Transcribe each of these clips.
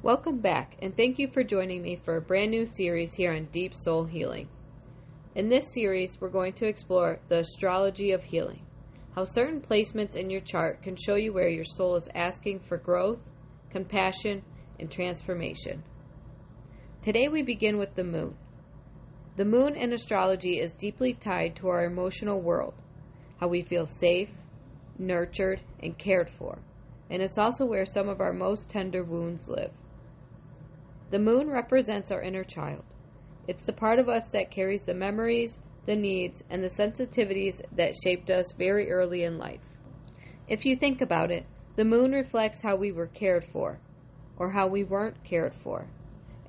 Welcome back, and thank you for joining me for a brand new series here on Deep Soul Healing. In this series, we're going to explore the astrology of healing, how certain placements in your chart can show you where your soul is asking for growth, compassion, and transformation. Today we begin with the moon. The moon in astrology is deeply tied to our emotional world, how we feel safe, nurtured, and cared for, and it's also where some of our most tender wounds live. The moon represents our inner child. It's the part of us that carries the memories, the needs, and the sensitivities that shaped us very early in life. If you think about it, the moon reflects how we were cared for, or how we weren't cared for,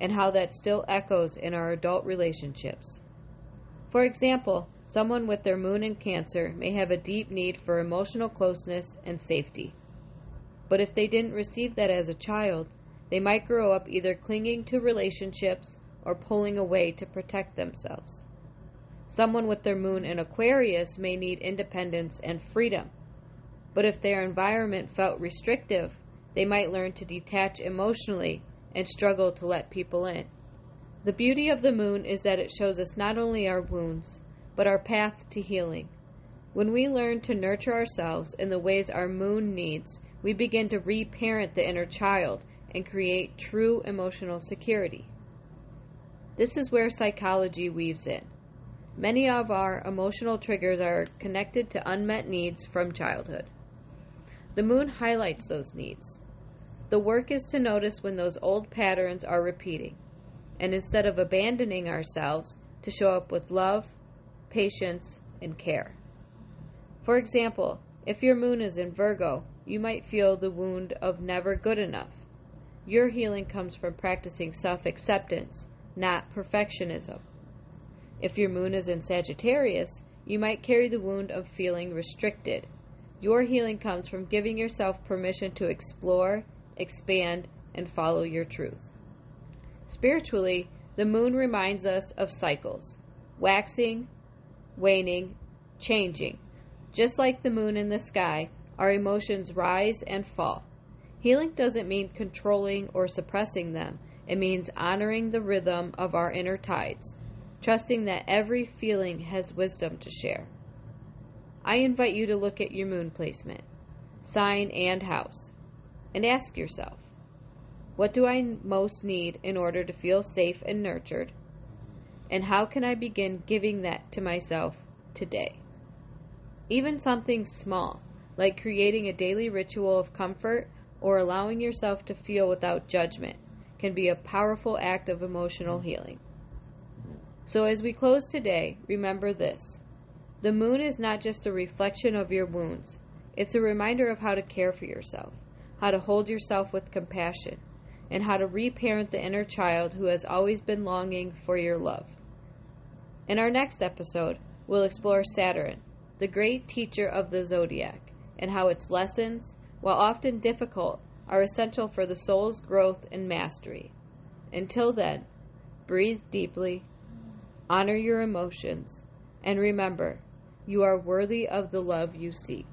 and how that still echoes in our adult relationships. For example, someone with their moon in Cancer may have a deep need for emotional closeness and safety. But if they didn't receive that as a child, they might grow up either clinging to relationships or pulling away to protect themselves. Someone with their moon in Aquarius may need independence and freedom, but if their environment felt restrictive, they might learn to detach emotionally and struggle to let people in. The beauty of the moon is that it shows us not only our wounds, but our path to healing. When we learn to nurture ourselves in the ways our moon needs, we begin to reparent the inner child and create true emotional security. This is where psychology weaves in. Many of our emotional triggers are connected to unmet needs from childhood. The moon highlights those needs. The work is to notice when those old patterns are repeating, and instead of abandoning ourselves, to show up with love, patience, and care. For example, if your moon is in Virgo, you might feel the wound of never good enough. Your healing comes from practicing self-acceptance, not perfectionism. If your moon is in Sagittarius, you might carry the wound of feeling restricted. Your healing comes from giving yourself permission to explore, expand, and follow your truth. Spiritually, the moon reminds us of cycles, waxing, waning, changing. Just like the moon in the sky, our emotions rise and fall. Healing doesn't mean controlling or suppressing them. It means honoring the rhythm of our inner tides, trusting that every feeling has wisdom to share. I invite you to look at your moon placement, sign and house, and ask yourself, what do I most need in order to feel safe and nurtured? And how can I begin giving that to myself today? Even something small, like creating a daily ritual of comfort or allowing yourself to feel without judgment, can be a powerful act of emotional healing. So as we close today, remember this. The moon is not just a reflection of your wounds. It's a reminder of how to care for yourself, how to hold yourself with compassion, and how to reparent the inner child who has always been longing for your love. In our next episode, we'll explore Saturn, the great teacher of the zodiac, and how its lessons, while often difficult, are essential for the soul's growth and mastery. Until then, breathe deeply, honor your emotions, and remember, you are worthy of the love you seek.